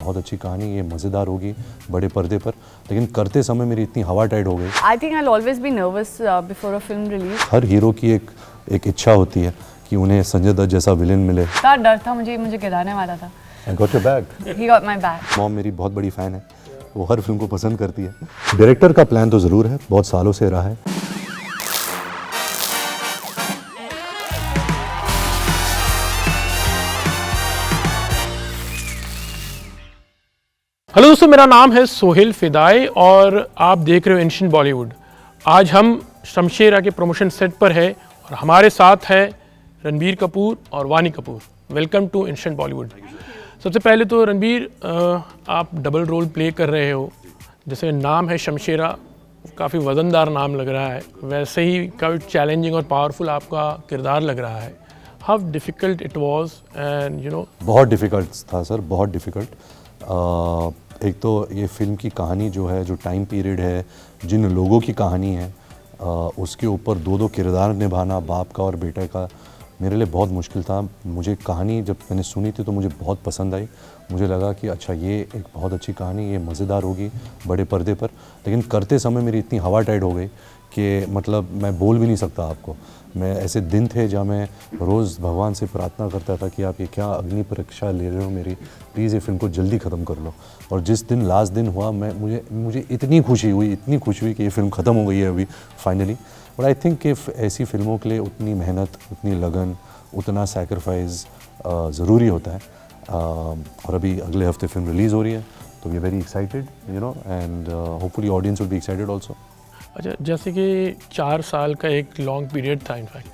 बहुत अच्छी कहानी, ये मज़ेदार होगी बड़े पर्दे पर, लेकिन करते समय मेरी इतनी हवा टाइट हो गई। I think I will always be nervous before a film release. Her hero की एक इच्छा होती है कि उन्हें संजय दत्त जैसा विलेन मिले। इतना डर था मुझे गिराने वाला था। I got your back. He got my back. Mom मेरी बहुत बड़ी फ़ैन है, वो हर फिल्म को पसंद करती है। डायरेक्टर का प्लान तो ज़रूर है, बहुत सालों से रहा है। हेलो दोस्तों, मेरा नाम है सोहेल फिदाई और आप देख रहे हो एंशिएंट बॉलीवुड। आज हम शमशेरा के प्रमोशन सेट पर है और हमारे साथ है रणबीर कपूर और Vaani Kapoor. Welcome to ancient Bollywood. सबसे पहले तो रणबीर, आप डबल रोल प्ले कर रहे हो। जैसे नाम है शमशेरा, काफ़ी वज़नदार नाम लग रहा है, वैसे ही काफ़ी चैलेंजिंग और पावरफुल आपका किरदार लग रहा है। How difficult it was and you know? बहुत डिफ़िकल्ट था सर, बहुत डिफ़िकल्ट। एक तो ये फिल्म की कहानी जो है, जो टाइम पीरियड है, जिन लोगों की कहानी है, उसके ऊपर दो किरदार निभाना, बाप का और बेटे का, मेरे लिए बहुत मुश्किल था। मुझे कहानी जब मैंने सुनी थी तो मुझे बहुत पसंद आई। मुझे लगा कि अच्छा, ये एक बहुत अच्छी कहानी, ये मज़ेदार होगी बड़े पर्दे पर, लेकिन करते समय मेरी इतनी हवा टाइट हो गई कि मतलब मैं बोल भी नहीं सकता आपको। मैं ऐसे दिन थे जहाँ मैं रोज़ भगवान से प्रार्थना करता था कि आप ये क्या अग्नि परीक्षा ले रहे हो मेरी, प्लीज़ ये फिल्म को जल्दी ख़त्म कर लो। और जिस दिन लास्ट दिन हुआ, मुझे इतनी खुशी हुई कि ये फिल्म ख़त्म हो गई है अभी फाइनली। बट आई थिंक कि ऐसी फिल्मों के लिए उतनी मेहनत, उतनी लगन, उतना सैक्रिफाइस ज़रूरी होता है। और अभी अगले हफ्ते फिल्म रिलीज़ हो रही है, तो we are very excited, you know, and hopefully audience will be excited also. अच्छा, जैसे कि 4 साल का एक लॉन्ग पीरियड था इनफैक्ट,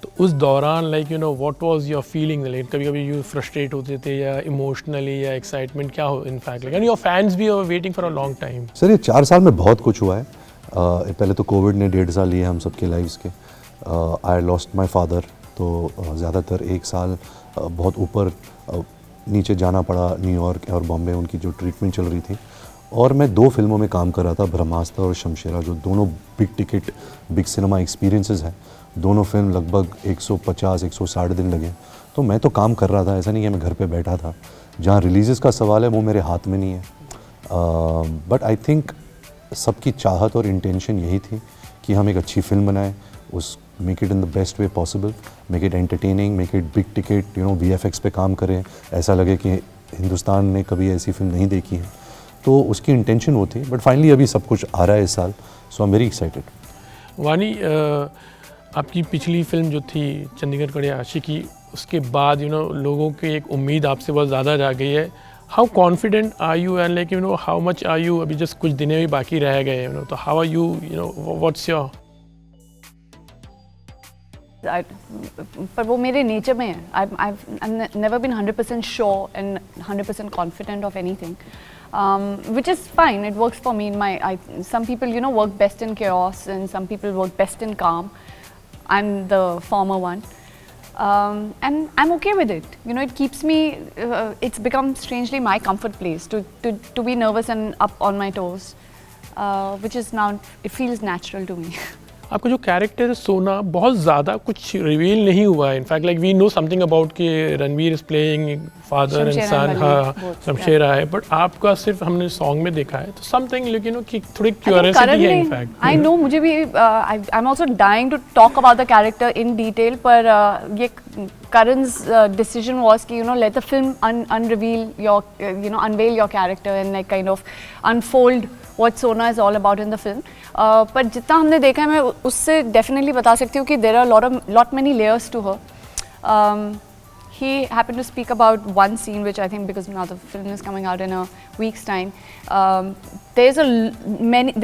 तो उस दौरान like you know what was your feeling? Like कभी कभी यू फ्रस्ट्रेट होते थे या इमोशनली या एक्साइटमेंट क्या हो in fact, like and your fans भी are waiting for a long time? Sir, ये 4 साल में बहुत कुछ हुआ है। पहले तो कोविड ने 1.5 साल लिए हम सबके लाइफ्स के। आई लॉस्ट माई फादर, तो ज़्यादातर 1 साल बहुत ऊपर नीचे जाना पड़ा, न्यूयॉर्क और बॉम्बे, उनकी जो ट्रीटमेंट चल रही थी। और मैं 2 फिल्मों में काम कर रहा था, ब्रह्मास्त्र और शमशेरा, जो दोनों big ticket, big cinema experiences हैं। दोनों फिल्म लगभग 150-160 दिन लगे। तो मैं तो काम कर रहा था, ऐसा नहीं है मैं घर पे बैठा था। जहाँ रिलीज़ का सवाल है वो मेरे हाथ में नहीं है। बट आई थिंक सबकी चाहत और इंटेंशन यही थी कि हम एक अच्छी फिल्म बनाएं, make it in the best way possible, make it entertaining, make it big ticket, you know, VFX पे काम करें, ऐसा लगे कि हिंदुस्तान ने कभी ऐसी फिल्म नहीं देखी है। तो उसकी इंटेंशन वो थी। बट फाइनली अभी सब कुछ आ रहा है इस साल, सो आई एम वेरी एक्साइटेड। वानी, आपकी पिछली फिल्म जो थी चंडीगढ़ कड़े आशिकी, उसके बाद यू नो लोगों की एक उम्मीद आपसे बहुत ज़्यादा जा गई है। How confident are you and like you know how much are you? अभी जस्ट कुछ दिन भी बाकी रह गए, यू नो, तो how are you, you know, what's your? पर वो मेरे नेचर में है। I've never been 100% sure and 100% confident of anything, which is fine. It works for me. Some people, you know, work best in chaos, and some people work best in calm. I'm the former one, and I'm okay with it. You know, it keeps me. It's become strangely my comfort place to be nervous and up on my toes, which is now, it feels natural to me. आपका जो character है सोना, बहुत ज़्यादा कुछ reveal नहीं हुआ है। In fact like we know something about कि Ranveer is playing father and son, हाँ, शमशेरा है, बट आपका सिर्फ हमने सॉन्ग में देखा है। तो समथिंग लाइक यू नो कि थोड़ी क्यूरियोसिटी है इनफैक्ट। आई नो, मुझे भी I am also dying to talk about the character in detail, पर ये Karan's decision was कि, you know, let the film unveil your character and like kind of unfold what Sona is all about in the film. पर जितना हमने देखा है, मैं उससे definitely बता सकती हूँ कि there are lot many layers to her. He happened to speak about one scene, which I think, because now the film is coming out in a week's time, there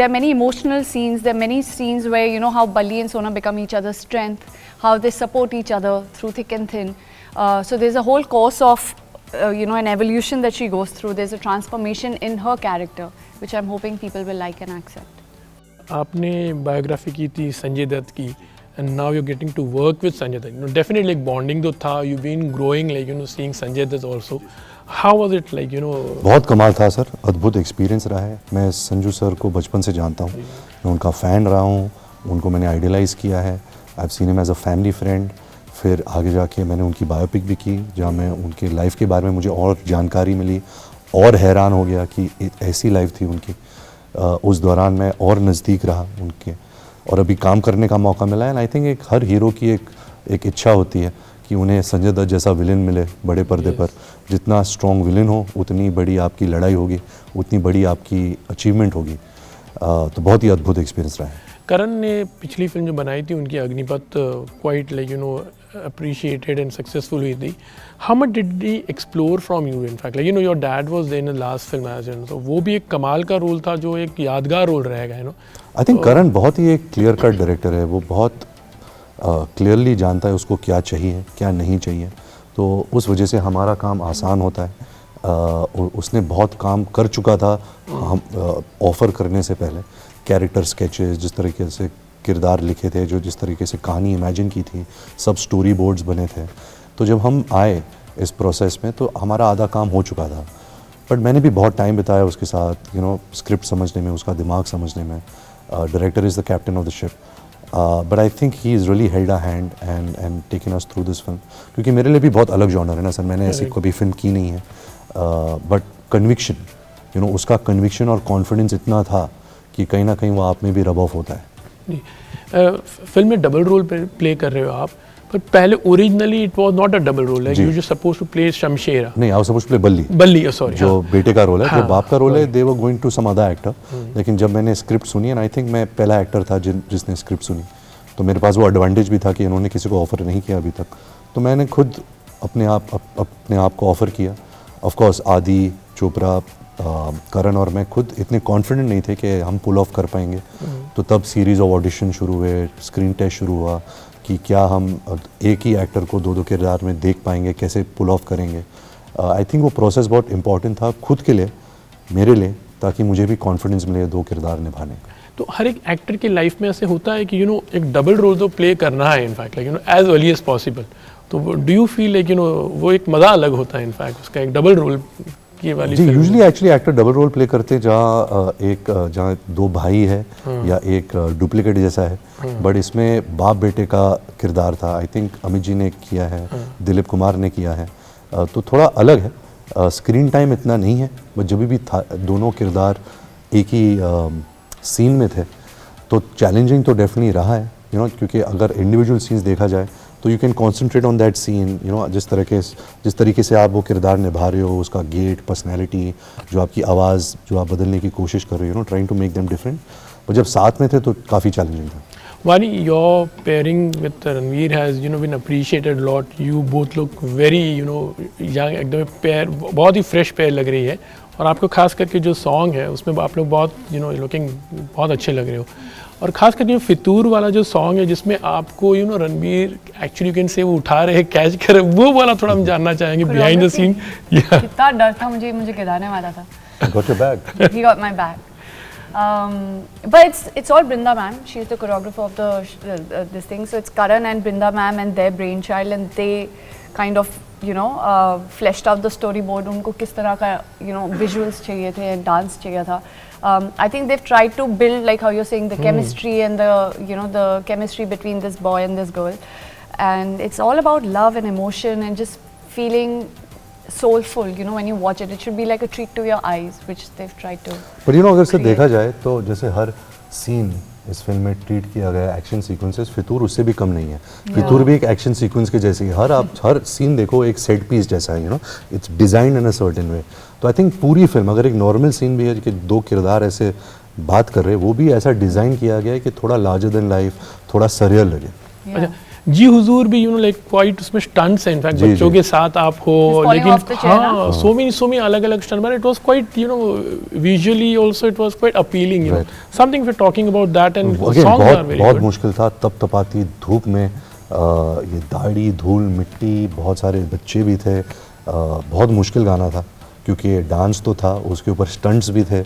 are many emotional scenes. There are many scenes where, you know, how Balli and Sona become each other's strength, how they support each other through thick and thin. So there's a whole course of, you know, an evolution that she goes through. There's a transformation in her character, which I'm hoping people will like and accept. आपने biography की थी संजय दत्त की, and now you're getting to work with Sanjay Dutt. You know, definitely like bonding तो था, you've been growing, like, you know, seeing Sanjay Dutt also. How was it like, you know? बहुत कमाल था sir, अद्भुत experience रहा है। मैं Sanju sir को बचपन से जानता हूँ, मैं उनका फ़ैन रहा हूँ, उनको मैंने आइडियलाइज़ किया है। I have seen him as a family friend. फिर आगे जाके मैंने उनकी बायोपिक भी की, जहाँ मैं उनके लाइफ के बारे में मुझे और जानकारी मिली, और हैरान हो गया कि ऐसी लाइफ थी उनकी। उस दौरान मैं और नज़दीक रहा उनके, और अभी काम करने का मौका मिला है। एंड आई थिंक एक हर हीरो की एक इच्छा होती है कि उन्हें संजय दत्त जैसा विलन मिले बड़े पर्दे पर। जितना स्ट्रॉन्ग विलन हो उतनी बड़ी आपकी लड़ाई होगी, उतनी बड़ी आपकी अचीवमेंट होगी। तो बहुत ही अद्भुत एक्सपीरियंस रहा है। करण ने पिछली फिल्म जो बनाई थी उनकी Agneepath, quite like appreciated and successful हुई थी. How much did he explore from you in fact? Like your dad was there in the last film as well. So वो भी एक कमाल का रोल था जो एक यादगार रोल रहेगा I think करण बहुत ही एक क्लियर कट डायरेक्टर है। वो बहुत क्लियरली जानता है उसको क्या चाहिए क्या नहीं चाहिए, तो उस वजह से हमारा काम आसान होता है। उसने बहुत काम कर चुका था हम ऑफ़र करने से पहले। कैरेक्टर स्केचेस, जिस तरीके से किरदार लिखे थे, जो जिस तरीके से कहानी इमेजिन की थी, सब स्टोरी बोर्ड्स बने थे। तो जब हम आए इस प्रोसेस में तो हमारा आधा काम हो चुका था। बट मैंने भी बहुत टाइम बिताया उसके साथ, स्क्रिप्ट समझने में, उसका दिमाग समझने में। Director is the captain of the ship, but I think he is really held a hand and taken us through this film. क्योंकि मेरे लिए भी बहुत अलग जॉनर है ना सर, मैंने ऐसी कभी फिल्म की नहीं है। बट कन्विक्शन, उसका कन्विक्शन और कॉन्फिडेंस इतना था कि कहीं ना कहीं वो आप में भी रब ऑफ होता है। फिल्म में डबल रोल प्ले कर रहे हो आप, पर पहले originally it was not a double role, like you just supposed to play Shamshera. नहीं, I was supposed to play Balli, sorry, जो बेटे का रोल है। जो बाप का रोल है, they were going to some other actor. लेकिन जब मैंने स्क्रिप्ट सुनी, एंड आई थिंक मैं पहला एक्टर था जिसने स्क्रिप्ट सुनी, तो मेरे पास वो एडवांटेज भी था कि इन्होंने किसी को ऑफर नहीं किया अभी तक। तो मैंने खुद अपने आप को ऑफ़र किया। ऑफ कोर्स आदि चोपड़ा, करण और मैं खुद इतने कॉन्फिडेंट नहीं थे कि हम पुल ऑफ कर पाएंगे। तो तब सीरीज़ ऑफ ऑडिशन शुरू हुए, स्क्रीन टेस्ट शुरू हुआ कि क्या हम एक ही एक्टर को दो किरदार में देख पाएंगे, कैसे पुल ऑफ करेंगे। आई थिंक वो प्रोसेस बहुत इंपॉर्टेंट था खुद के लिए, मेरे लिए, ताकि मुझे भी कॉन्फिडेंस मिले दो किरदार निभाने का। तो हर एक एक्टर की लाइफ में ऐसे होता है कि एक डबल रोल तो प्ले करना है in fact, like as early as possible. तो डू यू फील लाइक वो एक मज़ा अलग होता है इनफैक्ट उसका, एक डबल रोल की वाली? जी, usually actually actor double role play करते हैं जहाँ दो भाई है या एक डुप्लीकेट जैसा है। बट इसमें बाप बेटे का किरदार था। आई थिंक अमित जी ने किया है, दिलीप कुमार ने किया है। तो थोड़ा अलग है। स्क्रीन टाइम इतना नहीं है, बट जब भी था दोनों किरदार एक ही सीन में थे तो चैलेंजिंग तो डेफिनेटली रहा है, क्योंकि अगर इंडिविजुअल सीन्स देखा जाए तो you can concentrate on that scene. जिस तरीके से आप वो किरदार निभा रहे हो, उसका गेट, पर्सनैलिटी, जो आपकी आवाज़ जो आप बदलने की कोशिश कर रहे हो, trying to make them different. और जब साथ में थे तो काफ़ी चैलेंजिंग था। Vani, your pairing with Ranveer has been appreciated a lot. You both look very young, एकदम पेयर बहुत ही फ्रेश पेयर लग रही है। और आपको खास करके जो सॉन्ग है उसमें आप लोग बहुत लुकिंग बहुत अच्छे लग रहे हो। और खास करके फितूर वाला जो सॉन्ग है जिसमें आपको रणवीर एक्चुअली कैन से वो उठा रहे, कैच कर रहे, वो वाला थोड़ा हम जानना चाहेंगे बिहाइंड द सीन। कितना डर था मुझे गिराने वाला था। Got your bag. He got my bag. But it's all Brinda ma'am. She's the choreographer of this thing. So it's Karan and Brinda ma'am and their brainchild, and they kind of fleshed out the storyboard. उनको किस तरह का visuals चाहिए थे, dance चाहिए था. I think they've tried to build, like how you're saying, the chemistry and the chemistry between this boy and this girl, and it's all about love and emotion and just feeling soulful. When you watch it, it should be like a treat to your eyes, which they've tried to. But अगर से देखा जाए तो जैसे हर scene इस film में treat किया गया, एक्शन सीक्वेंसेस, फितूर उससे भी कम नहीं है। फितूर भी एक एक्शन सीक्वेंस के जैसे ही हर सीन देखो एक सेट पीस जैसा है, it's design in a certain way. तो आई थिंक पूरी फिल्म, अगर एक नॉर्मल सीन भी है कि दो किरदार ऐसे बात कर रहे हैं, वो भी ऐसा डिज़ाइन किया गया है कि थोड़ा लार्जर देन लाइफ, थोड़ा सरियल लगे। अच्छा, जी हुजूर भी लाइक क्वाइट उसमें स्टंट्स हैं इनफैक्ट, बच्चों के साथ आप हो, लेकिन हाँ सो मेनी अलग stunt, but it was quite visually also it was quite appealing, something we talking about that. And song are very बहुत मुश्किल था, तपतपाती धूप में ये दाढ़ी, धूल, मिट्टी, बहुत सारे बच्चे भी थे। बहुत मुश्किल गाना था क्योंकि डांस तो था, उसके ऊपर स्टंट्स भी थे,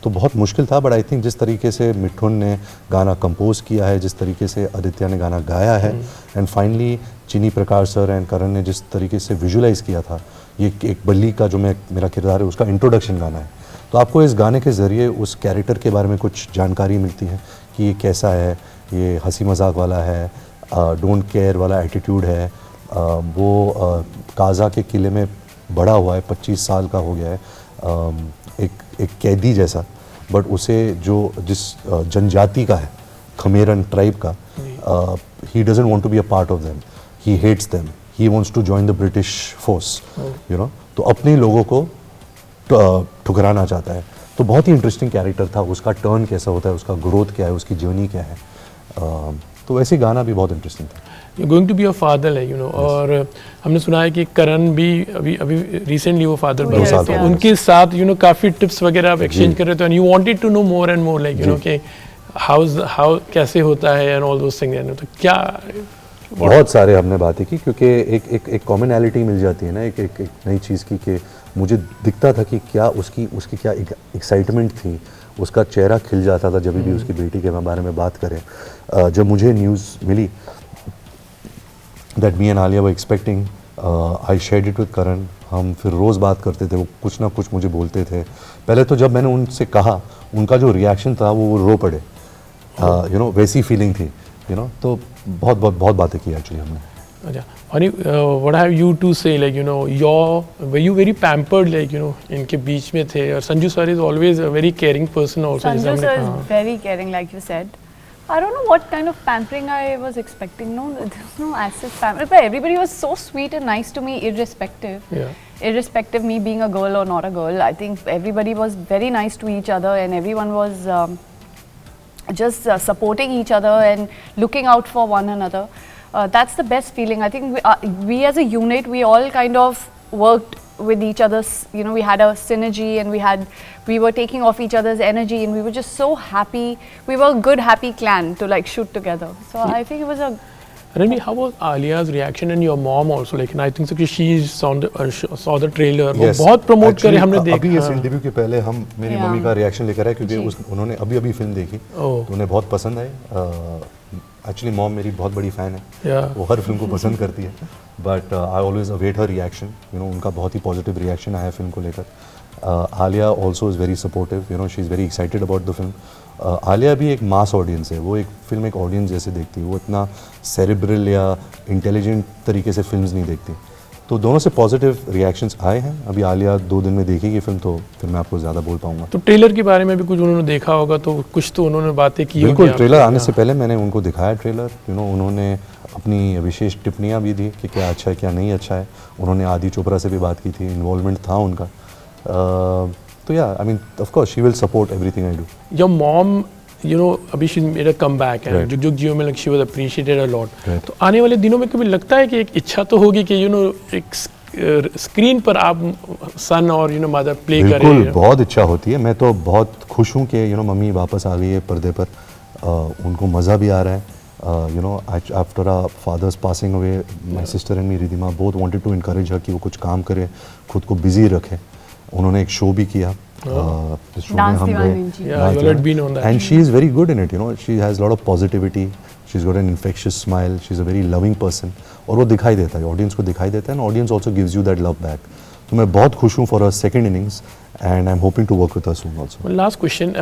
तो बहुत मुश्किल था। बट आई थिंक जिस तरीके से मिठुन ने गाना कंपोज किया है, जिस तरीके से आदित्य ने गाना गाया है, एंड फाइनली चिनी प्रकाश सर एंड करण ने जिस तरीके से विजुलाइज किया था, ये एक बल्ली का जो मेरा किरदार है उसका इंट्रोडक्शन गाना है। तो आपको इस गाने के ज़रिए उस कैरेक्टर के बारे में कुछ जानकारी मिलती है कि ये कैसा है, ये हंसी मजाक वाला है, डोंट केयर वाला एटीट्यूड है, वो काजा के किले में बड़ा हुआ है, 25 साल का हो गया है, एक कैदी जैसा, बट उसे जिस जनजाति का है, खमेरन ट्राइब का, he doesn't want to be a part of them, he hates them, he wants to join the British force, you know, तो अपने लोगों को ठुकराना चाहता है। तो बहुत ही इंटरेस्टिंग कैरेक्टर था, उसका टर्न कैसा होता है, उसका ग्रोथ क्या है, उसकी जर्नी क्या है, तो वैसे गाना भी बहुत इंटरेस्टिंग था। You're going to be a father, like you know, और हमने सुना है कि करण भी अभी रिसेंटली वो फादर बने, साल तो पहले। उनके साथ यू नो काफ़ी टिप्स वगैरह आप एक्सचेंज कर रहे थे, and you wanted to know more and more, like you know कि हाउ कैसे होता है एंड ऑल दोस थिंग्स, तो क्या बहुत सारे हमने बातें की, क्योंकि एक कॉमनैलिटी मिल जाती है ना एक नई चीज़ की, कि मुझे दिखता था कि क्या उसकी क्या एक्साइटमेंट थी, उसका चेहरा खिल जाता था जब भी उसकी बेटी के बारे में बात करें। जब मुझे न्यूज़ मिली that me and Alia were expecting, I shared it with Karan, हम फिर रोज़ बात करते थे, वो कुछ ना कुछ मुझे बोलते थे। पहले तो जब मैंने उनसे कहा, उनका जो रिएक्शन था वो रो पड़े, यू नो, वैसी फीलिंग थी, यू नो, तो बहुत बातें की एक्चुअली हमने। अच्छा, और व्हाट हैव यू टू से, like you no, were you very pampered, like you no, इनके बीच में थे, और Sanju sir is always a very caring person also, Sanju sir is very caring, like you said. I don't know what kind of pampering I was expecting. No, there's no acid pampering. But everybody was so sweet and nice to me, irrespective. Yeah. Irrespective me being a girl or not a girl. I think everybody was very nice to each other, and everyone was just supporting each other and looking out for one another. That's the best feeling. I think we as a unit, we all kind of worked with each other's, you know, we had a synergy, and we were taking off each other's energy, and we were just so happy. We were a good happy clan to like shoot together. So I think it was a Ranveer, how was Alia's reaction and your mom also? Like, and I think so कि she saw the trailer. वो बहुत promote करे हमने देखा। अभी इस interview के पहले हम मेरी Yeah. मम्मी का रिएक्शन लेकर आए, क्योंकि उन्होंने अभी फिल्म देखी, तो उन्हें बहुत पसंद आई। एक्चुअली मॉम मेरी बहुत बड़ी फ़ैन है, Yeah. वो हर फिल्म को पसंद करती है, but I always await her reaction, you know, उनका बहुत ही पॉजिटिव रिएक्शन आया फिल्म को लेकर। Alia also is very supportive, you know, she is very excited about the film. Alia भी एक मास ऑडियंस है, वो एक फिल्म एक ऑडियंस जैसे देखती है, वो इतना सेरिब्रल या इंटेलिजेंट तरीके से फिल्म्स नहीं देखती। तो दोनों से पॉजिटिव रिएक्शंस आए हैं। अभी आलिया 2 दिन में देखेगी फिल्म, तो फिर मैं आपको ज़्यादा बोल पाऊंगा। तो ट्रेलर के बारे में भी कुछ उन्होंने देखा होगा, तो कुछ तो उन्होंने बातें की होगी बिल्कुल, आपको। ट्रेलर आने से पहले मैंने उनको दिखाया ट्रेलर, यू नो, उन्होंने अपनी विशेष टिप्पणियाँ भी दी कि क्या अच्छा है क्या नहीं अच्छा है। उन्होंने आदि चोपड़ा से भी बात की थी, इन्वॉल्वमेंट था उनका। तो या I mean of course she will support everything I do. Your mom, you know, अभी she made a comeback, and Right. जुग जुग जियो में like she was appreciated a lot. Right. तो आने वाले दिनों में कभी लगता है कि एक इच्छा तो होगी कि you know एक स्क्रीन पर आप सन और you know मदर प्ले करें? बिल्कुल, बहुत इच्छा होती है। मैं तो बहुत खुश हूँ कि यू नो मम्मी वापस आ गई है पर्दे पर, उनको मज़ा भी आ रहा है। You know, after a father's passing away, my sister and me Riddhima both wanted to encourage her कि वो कुछ काम करे, खुद को बिजी रखे। उन्होंने एक शो भी किया, इस शो में Dance हम Diwani गए, जी। Yeah, you had been on that. and she is very good in it, you know, she has a lot of positivity, she's got an infectious smile, she's a very loving person, और वो दिखाई देता है, audience को दिखाई देता है, and audience also gives you that love back. तो मैं बहुत खुश हूँ for her second innings, and I'm hoping to work with her soon also. One last question,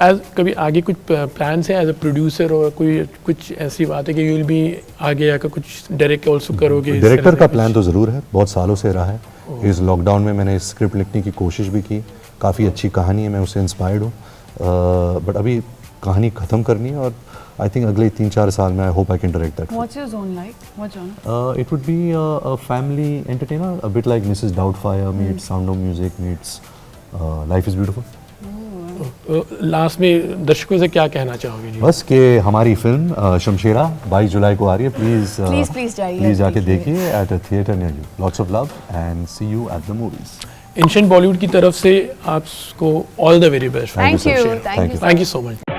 as कभी आगे कुछ प्लान्स है एज अ प्रोड्यूसर, और कोई कुछ ऐसी बात है कि यू विल बी आगे आकर कुछ डायरेक्ट ऑल्सो करोगे? इस डायरेक्टर तरह का से प्लान तो ज़रूर है, बहुत सालों से रहा है। इस लॉकडाउन में मैंने स्क्रिप्ट लिखने की कोशिश भी की, काफ़ी अच्छी कहानी है, मैं उससे इंस्पायर्ड हूँ, बट अभी कहानी ख़त्म करनी है, और आई थिंक अगले 3-4 साल में I hope I can direct that. What's your zone like? What genre? It would be a family entertainer, a bit like Mrs. Doubtfire meets Sound of Music meets Life is Beautiful. Last में दर्शकों से क्या कहना चाहोगे? बस कि हमारी film Shamshera 22 जुलाई को आ रही है, Please जाइए, प्लीज़ जाके देखिए। देखिए at a theatre near you. Lots of love and see you at the movies. Ancient Bollywood की तरफ से आपको all the very best. Thank you. Thank you. Thank you so much.